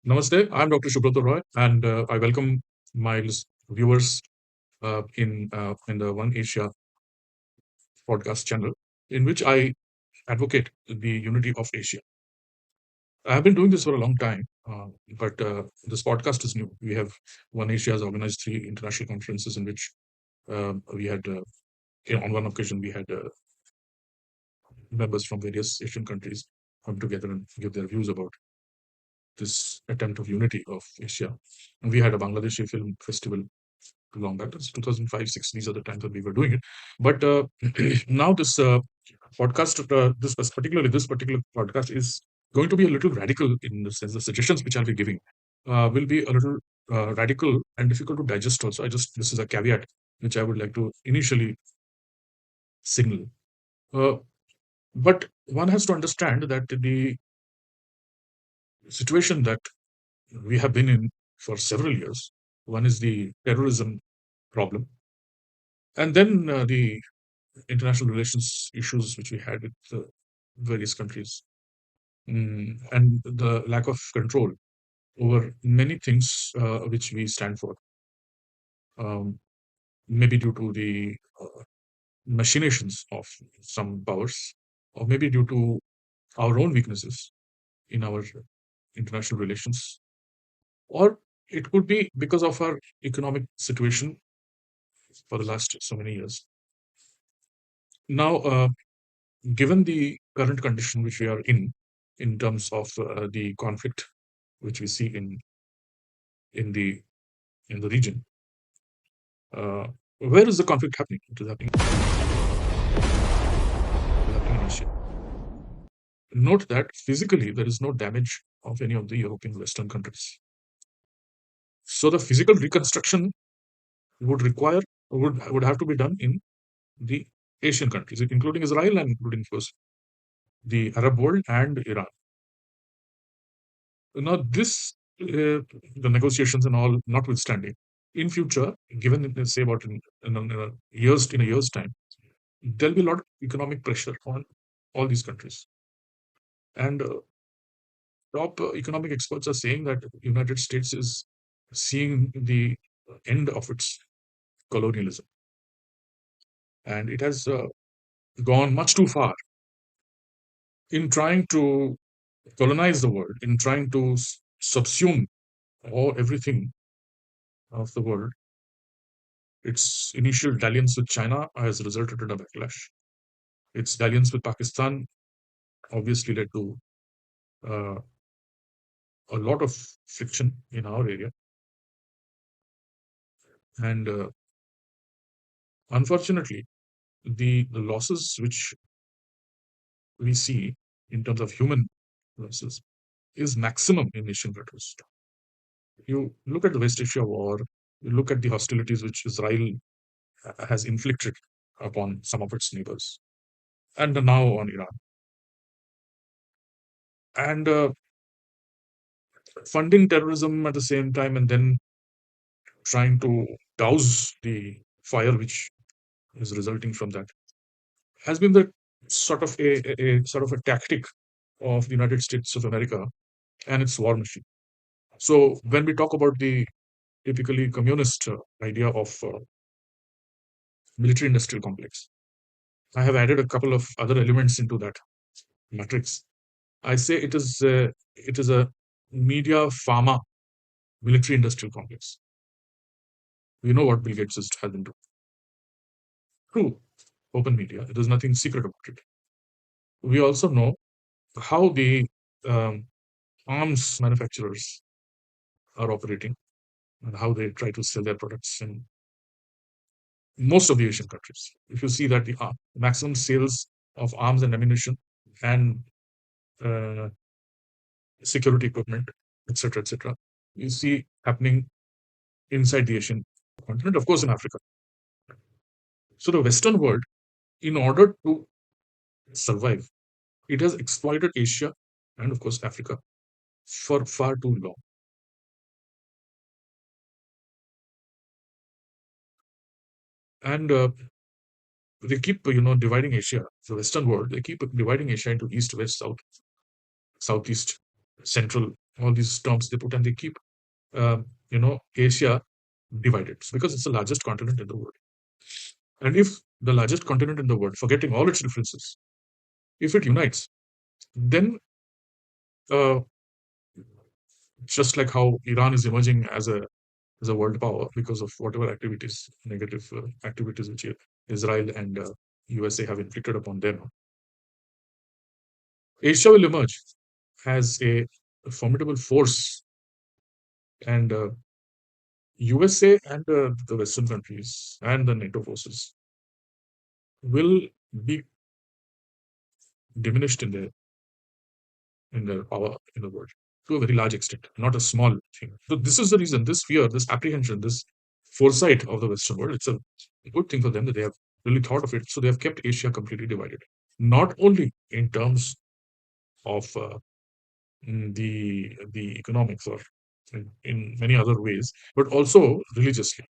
Namaste, I'm Dr. Subrata Roy, and I welcome my viewers in the One Asia podcast channel, in which I advocate the unity of Asia. I have been doing this for a long time, but this podcast is new. We have One Asia has organized three international conferences in which we had, on one occasion, we had members from various Asian countries come together and give their views about this attempt of unity of Asia. And we had a Bangladeshi film festival long back. That's 2005, 6. These are the times that we were doing it. But now this podcast, particularly this particular podcast, is going to be a little radical in the sense the suggestions which I'll be giving will be a little radical and difficult to digest. Also, this is a caveat which I would like to initially signal. Uh, but one has to understand that the situation that we have been in for several years. One is the terrorism problem, and then the international relations issues which we had with various countries, and the lack of control over many things which we stand for. Um, Maybe due to the machinations of some powers, or maybe due to our own weaknesses in our international relations, or it could be because of our economic situation for the last so many years. Now, given the current condition which we are in terms of the conflict which we see in the in the region, uh, where is the conflict happening? It is happening in Asia. Note that physically there is no damage of any of the European Western countries. So the physical reconstruction would require would have to be done in the Asian countries, including Israel and including, of course, the Arab world and Iran. Now, the negotiations and all notwithstanding, in future, given say about in a year's time, there'll be a lot of economic pressure on all these countries. And top economic experts are saying that United States is seeing the end of its colonialism, and it has gone much too far in trying to colonize the world, in trying to subsume all everything of the world. Its initial dalliance with China has resulted in a backlash. Its dalliance with Pakistan obviously led to uh, a lot of friction in our area. And unfortunately, the losses which we see in terms of human losses is maximum in Asian countries. You look at the West Asia war, you look at the hostilities which Israel has inflicted upon some of its neighbors, and now on Iran. And funding terrorism at the same time, and then trying to douse the fire which is resulting from that, has been the sort of a sort of a tactic of the United States of America and its war machine. So when we talk about the typically communist idea of military industrial complex, I have added a couple of other elements into that matrix. I say it is a media pharma military industrial complex. We know what Bill Gates has been doing. True, open media. There's nothing secret about it. We also know how the um, arms manufacturers are operating and how they try to sell their products in most of the Asian countries. If you see that the maximum sales of arms and ammunition and uh, security equipment, etc., you see happening inside the Asian continent, of course, in Africa. So the Western world, in order to survive, it has exploited Asia and, of course, Africa for far too long. And they keep, dividing Asia, the Western world. They keep dividing Asia into East, West, South, Southeast, Central, all these terms they put, and they keep Asia divided because it's the largest continent in the world. And if the largest continent in the world, forgetting all its differences, if it unites, then uh, just like how Iran is emerging as a world power because of whatever activities, negative activities which Israel and USA have inflicted upon them, Asia will emerge as a formidable force, and USA and the Western countries and the NATO forces will be diminished in their power in the world to a very large extent, not a small thing. So this is the reason, this fear, this apprehension, this foresight of the Western world. It's a good thing for them that they have really thought of it. So they have kept Asia completely divided, not only in terms of the economics or in many other ways, but also religiously,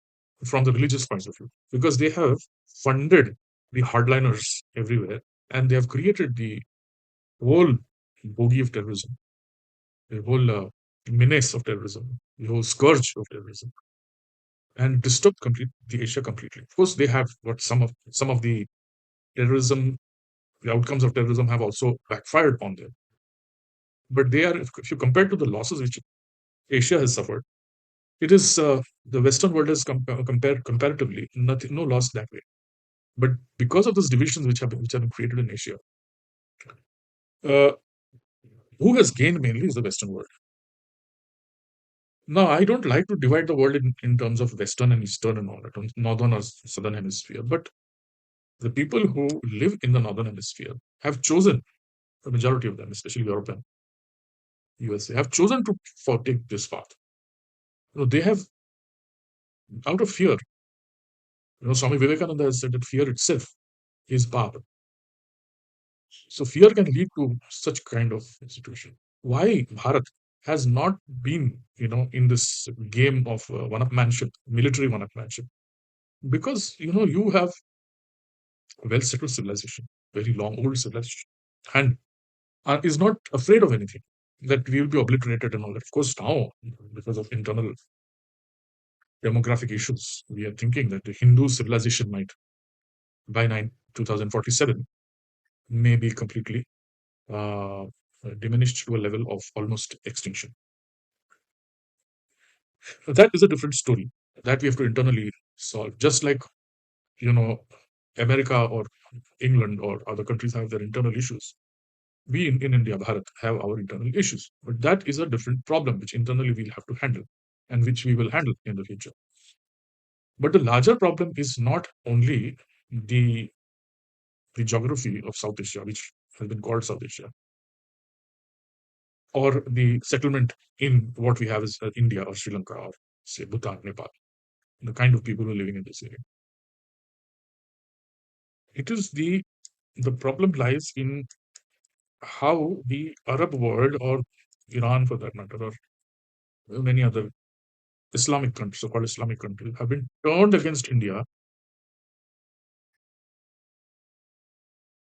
from the religious point of view, because they have funded the hardliners everywhere, and they have created the whole bogey of terrorism, the whole menace of terrorism, the whole scourge of terrorism, and disturbed the Asia completely. Of course, they have what some of the terrorism, the outcomes of terrorism have also backfired on them. But they are, if you compare to the losses which Asia has suffered, it is the Western world has compared comparatively nothing, no loss that way. But because of those divisions which have been created in Asia, uh, who has gained mainly is the Western world. Now, I don't like to divide the world in terms of Western and Eastern and all that, Northern or Southern Hemisphere. But the people who live in the Northern Hemisphere have chosen, the majority of them, especially Europe and USA, have chosen to take this path. They have, out of fear, Swami Vivekananda has said that fear itself is power. So fear can lead to such kind of situation. Why Bharat has not been, in this game of one-upmanship, military one-upmanship? Because, you have a well-settled civilization, very long, old civilization, and is not afraid of anything, that we will be obliterated and all that. Of course, now, because of internal demographic issues, we are thinking that the Hindu civilization might, by 2047, may be completely uh, diminished to a level of almost extinction. That is a different story that we have to internally solve. Just like, you know, America or England or other countries have their internal issues. We in India, Bharat, have our internal issues. But that is a different problem which internally we'll have to handle and which we will handle in the future. But the larger problem is not only the the geography of South Asia, which has been called South Asia, or the settlement in what we have as India or Sri Lanka or say Bhutan, Nepal, the kind of people who are living in this area. It is the problem lies in how the Arab world or Iran for that matter, or many other Islamic countries, so-called Islamic countries, have been turned against India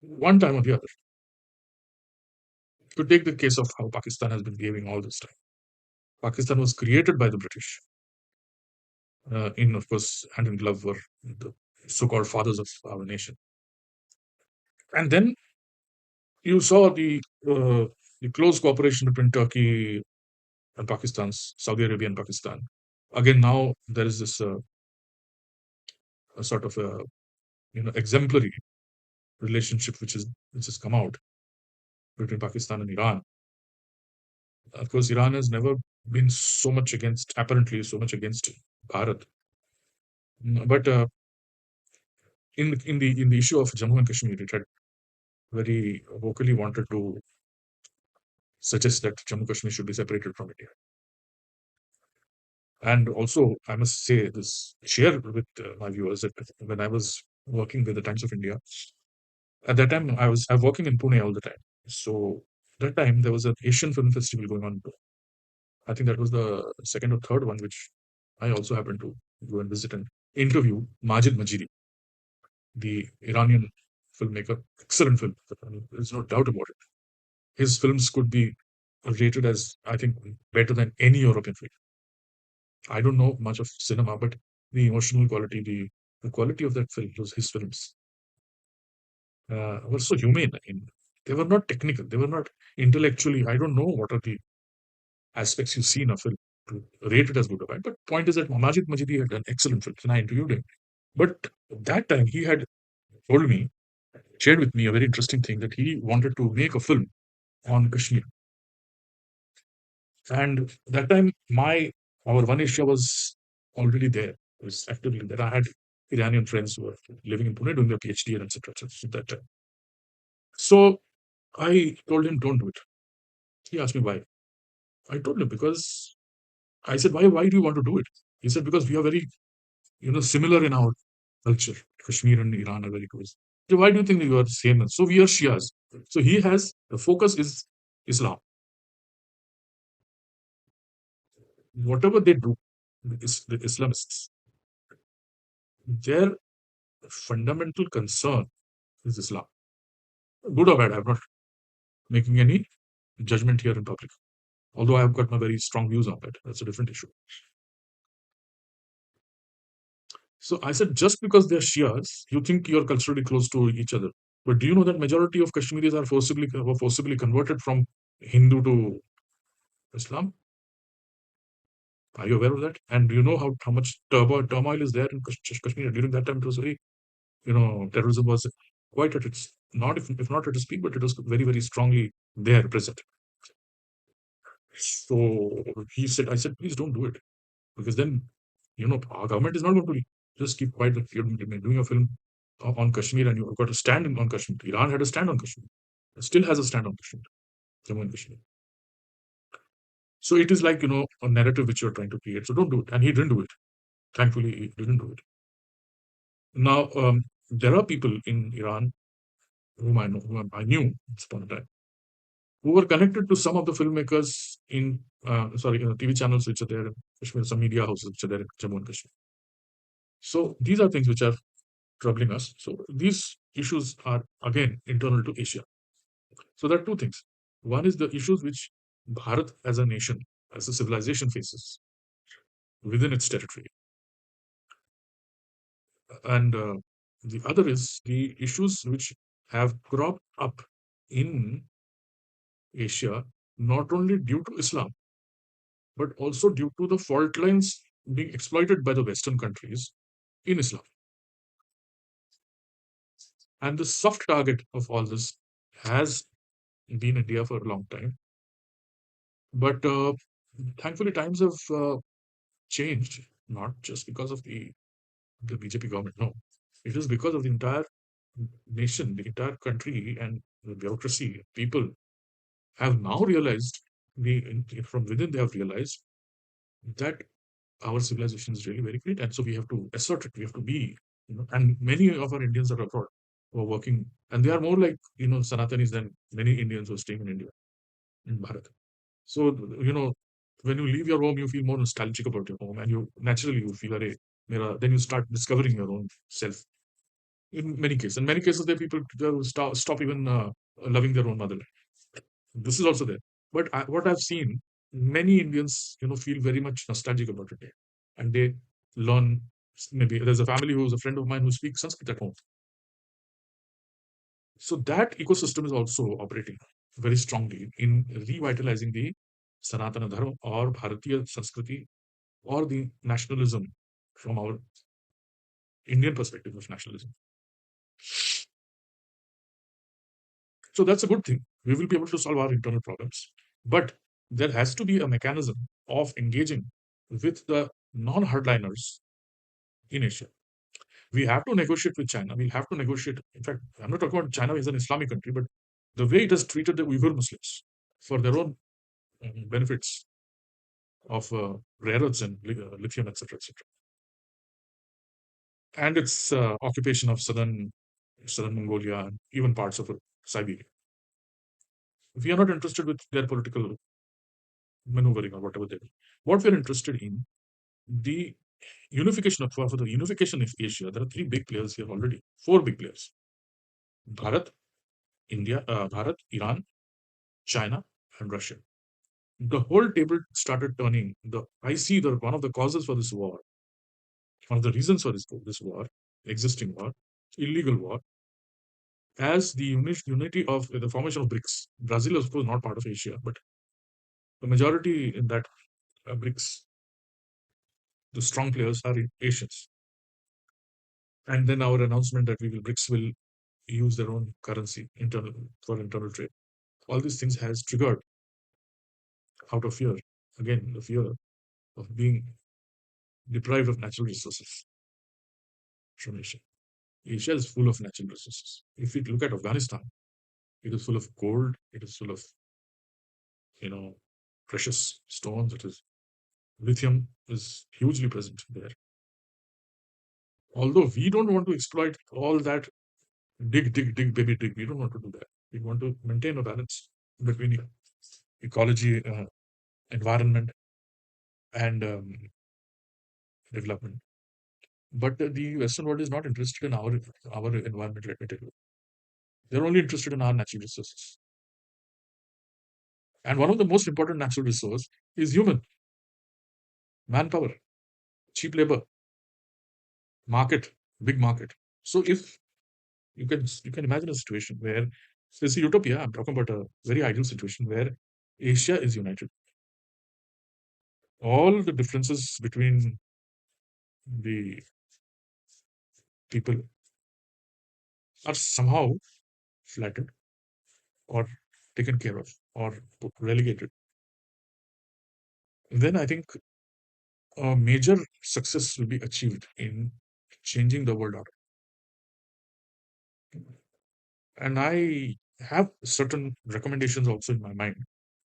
one time or the other. To take the case of how Pakistan has been behaving all this time. Pakistan was created by the British, in of course hand in glove were the so-called fathers of our nation. And then you saw the close cooperation between Turkey and Pakistan's Saudi Arabia and Pakistan. Again, now there is this a sort of a exemplary relationship which has come out between Pakistan and Iran. Of course, Iran has never been so much against, apparently, so much against Bharat. But in the issue of Jammu and Kashmir, it had very vocally wanted to suggest that Jammu Kashmir should be separated from India. And also, I must say this, share with my viewers that when I was working with the Times of India, at that time I was working in Pune all the time. So that time there was an Asian film festival going on. I think that was the second or third one, which I also happened to go and visit and interview Majid Majidi, the Iranian filmmaker. Excellent film. There's no doubt about it. His films could be rated as, I think, better than any European film. I don't know much of cinema, but the emotional quality, the quality of that film, those his films, were so humane. I mean, they were not technical. They were not intellectually. I don't know what are the aspects you see in a film to rate it as good or bad. But point is that Majid Majidi had done excellent films, and I interviewed him. But that time he had told me, shared with me a very interesting thing that he wanted to make a film on Kashmir. And that time, our One Asia was already there, was actively there. I had Iranian friends who were living in Pune doing their PhD and etc. at that time. So I told him, don't do it. He asked me why. I told him because I said, why do you want to do it? He said, because we are very, similar in our culture. Kashmir and Iran are very close. So why do you think you are the same? So we are Shias. So he has the focus is Islam. Whatever they do, the Islamists, their fundamental concern is Islam. Good or bad, I'm not making any judgment here in public. Although I have got my very strong views on that. That's a different issue. So I said, just because they're Shias, you think you're culturally close to each other. But do you know that majority of Kashmiris are forcibly converted from Hindu to Islam? Are you aware of that? And do you know how much turmoil is there in Kashmir? During that time, it was very, terrorism was quite at its, not if not at its peak, but it was very, very strongly there present. So I said, please don't do it. Because then, our government is not going to just keep quiet. If you're doing a film on Kashmir and you've got a stand on Kashmir. Iran had a stand on Kashmir. It still has a stand on Kashmir, Jammu and Kashmir. So it is like, a narrative which you're trying to create. So don't do it. And he didn't do it. Thankfully, he didn't do it. Now, there are people in Iran whom I know, whom I knew at this point in time, who were connected to some of the filmmakers in, TV channels which are there in Kashmir, some media houses which are there in Jammu and Kashmir. So these are things which are troubling us. So these issues are again internal to Asia. So there are two things. One is the issues which Bharat as a nation, as a civilization faces within its territory. And the other is the issues which have cropped up in Asia, not only due to Islam, but also due to the fault lines being exploited by the Western countries in Islam. And the soft target of all this has been India for a long time. But thankfully, times have changed, not just because of the BJP government. No, it is because of the entire nation, the entire country, and the bureaucracy. People have now realized, from within, they have realized that our civilization is really very great, and so we have to assert it. We have to be, and many of our Indians are abroad who are working, and they are more like Sanatanis than many Indians who are staying in India, in Bharat. So, when you leave your home, you feel more nostalgic about your home, and you feel, then you start discovering your own self. In many cases, there are people who stop even loving their own motherland. This is also there. But what I've seen, many Indians, feel very much nostalgic about it, and they learn. Maybe there's a family who's a friend of mine who speaks Sanskrit at home. So that ecosystem is also operating very strongly in revitalizing the Sanatana Dharma or Bharatiya Sanskriti or the nationalism from our Indian perspective of nationalism. So that's a good thing. We will be able to solve our internal problems. But there has to be a mechanism of engaging with the non hardliners in Asia. We have to negotiate with China. We have to negotiate. In fact, I'm not talking about China as an Islamic country, but the way it has treated the Uyghur Muslims for their own benefits of rare earths and lithium, etc., etc., and its occupation of southern Mongolia and even parts of Siberia. We are not interested with their political maneuvering or whatever they do. What we're interested in the unification of for the unification of Asia. There are three big players here already. Four big players: Bharat, Iran, China, and Russia. The whole table started turning. I see the one of the causes for this war, one of the reasons for this war, existing war, illegal war, as the unity of the formation of BRICS. Brazil is, of course, not part of Asia, but the majority in that BRICS, the strong players are Asians. And then our announcement that BRICS will use their own currency internal for internal trade. All these things has triggered out of fear. Again, the fear of being deprived of natural resources from Asia. Asia is full of natural resources. If we look at Afghanistan, it is full of gold. It is full of you know precious stones. It is lithium is hugely present there. Although we don't want to exploit all that, dig, baby, dig. We don't want to do that. We want to maintain a balance between ecology, environment, and development. But the Western world is not interested in our environment. Let me tell you, they're only interested in our natural resources. And one of the most important natural resource is human manpower, cheap labor, market, big market. So if you can imagine a situation where this is utopia. I'm talking about a very ideal situation where Asia is united. All the differences between the people are somehow flattened or taken care of or relegated. Then I think a major success will be achieved in changing the world order. And I have certain recommendations also in my mind,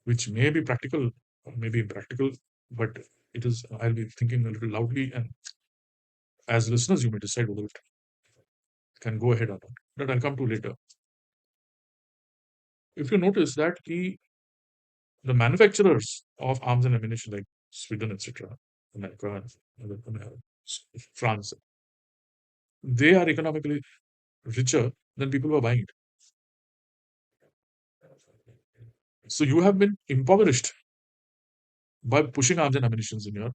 which may be practical or may be impractical, but it is I'll be thinking a little loudly, and as listeners, you may decide whether it can go ahead or not. That I'll come to later. If you notice that the manufacturers of arms and ammunition, like Sweden, etc., America, France, they are economically richer than people who are buying it. So you have been impoverished by pushing arms and ammunition in your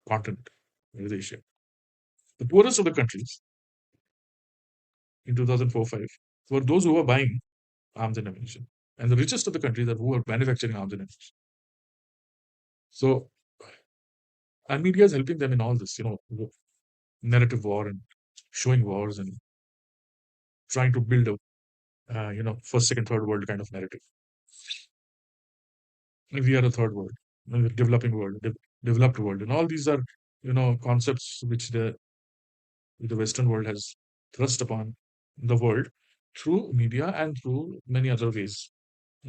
continent, with Asia. The poorest of the countries in 2004-5 were those who were buying arms and ammunition, and the richest of the countries are who are manufacturing arms and ammunition. So, and media is helping them in all this, narrative war and showing wars and trying to build a, first, second, third world kind of narrative. We are a third world, developing world, developed world, and all these are, concepts which the Western world has thrust upon the world through media and through many other ways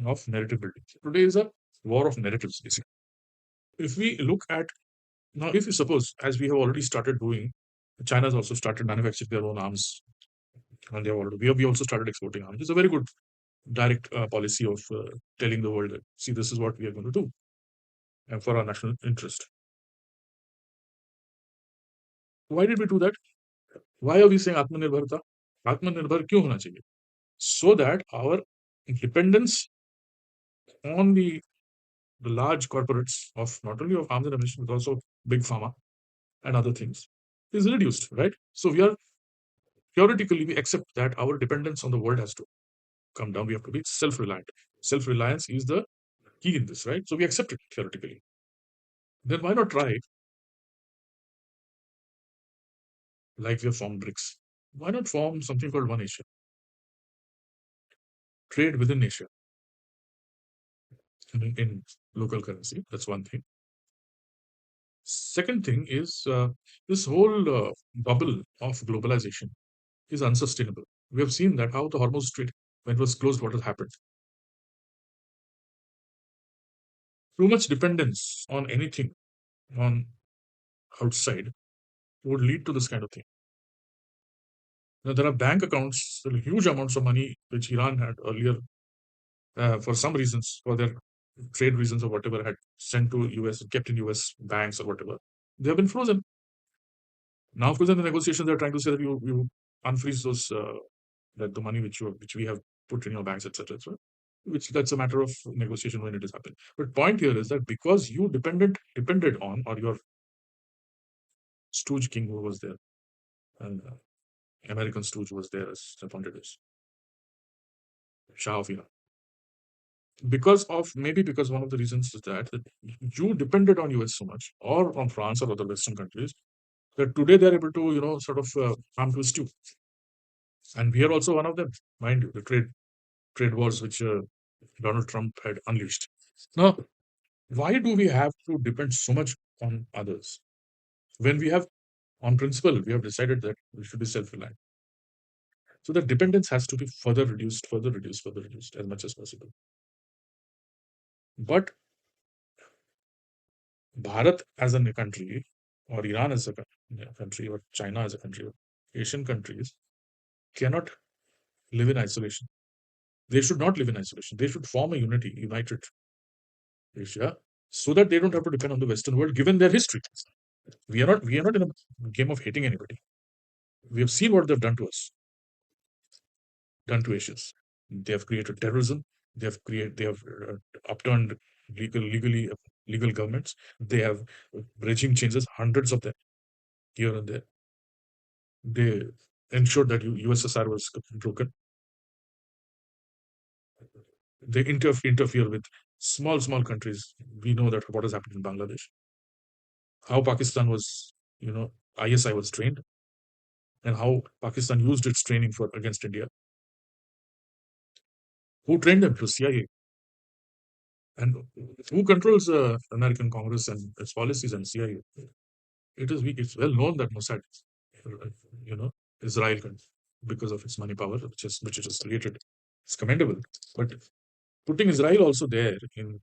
of narrative building. So today is a war of narratives, basically. If we look at now, if you suppose, as we have already started doing, China has also started manufacturing their own arms, and we also started exporting arms. It's a very good direct policy of telling the world that, see, this is what we are going to do for our national interest. Why did we do that? Why are we saying Atmanirbharta? Atmanirbhar क्यों होना चाहिए? So that our dependence on the large corporates of not only of arms and ammunition but also big pharma and other things is reduced, right? So we are theoretically we accept that our dependence on the world has to come down. We have to be self-reliant. Self-reliance is the key in this, right? So we accept it theoretically. Then why not try, like we have formed BRICS? Why not form something called One Asia? Trade within Asia in local currency. That's one thing. Second thing is this whole bubble of globalization is unsustainable. We have seen that how the Hormuz Strait, when it was closed, what has happened? Too much dependence on anything on outside would lead to this kind of thing. Now, there are bank accounts, there are huge amounts of money which Iran had earlier, for some reasons, for their trade reasons or whatever, had sent to US, kept in US banks or whatever. They have been frozen. Now, of course, in the negotiations, they're trying to say that you unfreeze those, that the money which we have put in your banks, etc., etc. which that's a matter of negotiation when it is happening. But point here is that because you depended on, or your stooge king who was there, and American stooge was there as appointed as Shah of Iran. Because one of the reasons is that you depended on US so much, or on France or other Western countries, that today they're able to, sort of come to stew. And we are also one of them, mind you, the trade wars which Donald Trump had unleashed. Now, why do we have to depend so much on others when we have, on principle, we have decided that we should be self-reliant? So the dependence has to be further reduced, further reduced, further reduced as much as possible. But Bharat as a country, or Iran as a country, or China as a country, or Asian countries cannot live in isolation. They should not live in isolation. They should form a unity, united Asia, so that they don't have to depend on the Western world, given their history. We are not in a game of hating anybody. We have seen what they've done to us, done to Asians. They have created terrorism. They have upturned legal governments. They have regime changes, hundreds of them here and there. They ensured that USSR was broken. They interfere with small countries. We know that what has happened in Bangladesh, how Pakistan was, ISI was trained, and how Pakistan used its training for against India. Who trained them? To CIA. And who controls American Congress and its policies and CIA? It is weak. It's well known that Mossad, you know, Israel can, because of its money power, which it has created. It's commendable. But putting Israel also there in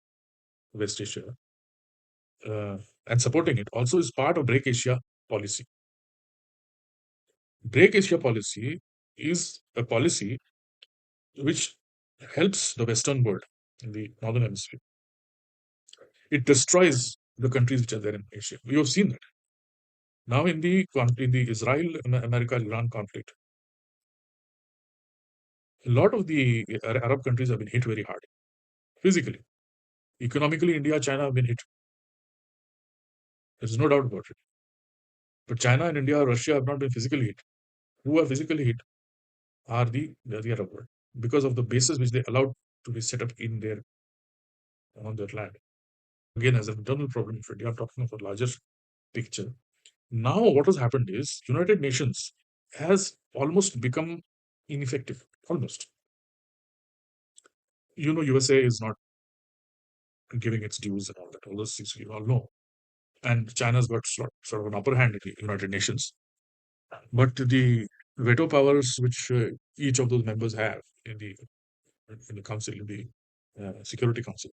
West Asia, and supporting it also is part of Break Asia policy. Break Asia policy is a policy which helps the Western world in the Northern Hemisphere. It destroys the countries which are there in Asia. We have seen that. Now, in the Israel America Iran conflict, a lot of the Arab countries have been hit very hard physically. Economically, India, China have been hit. There's no doubt about it. But China and India, Russia have not been physically hit. Who are physically hit are the Arab world, because of the bases which they allowed to be set up in their on their land. Again, as an internal problem for India, I'm talking of a larger picture. Now, what has happened is United Nations has almost become ineffective. Almost. USA is not giving its dues and all that. All those things we all know. And China's got sort of an upper hand in the United Nations. But the veto powers which each of those members have in the council, in the Security Council,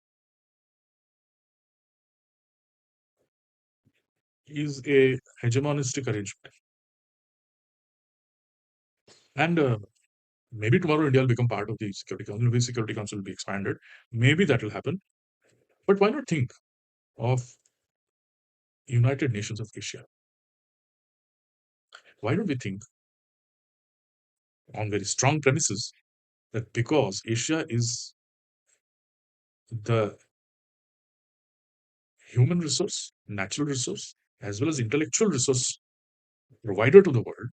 is a hegemonistic arrangement. And maybe tomorrow India will become part of the Security Council. Maybe Security Council will be expanded. Maybe that will happen. But why not think of United Nations of Asia? Why don't we think on very strong premises that because Asia is the human resource, natural resource, as well as intellectual resource provider to the world,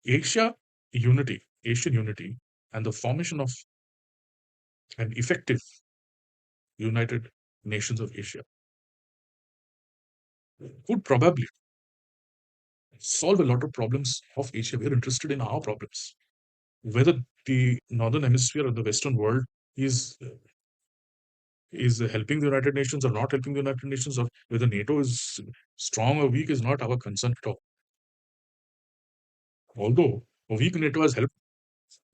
Asian unity, and the formation of an effective United Nations of Asia could probably solve a lot of problems of Asia. We are interested in our problems. Whether the Northern Hemisphere or the Western world is helping the United Nations or not helping the United Nations, or whether NATO is strong or weak, is not our concern at all. Although a weak NATO has helped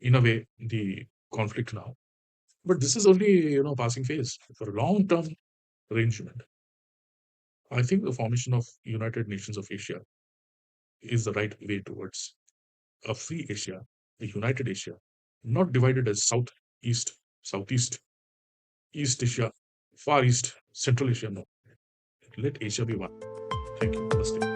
in a way the conflict now, but this is only passing phase for a long-term arrangement. I think the formation of United Nations of Asia is the right way towards a free Asia, a united Asia, not divided as South, East, Southeast, East Asia, Far East, Central Asia. No, let Asia be one. Thank you. Namaste.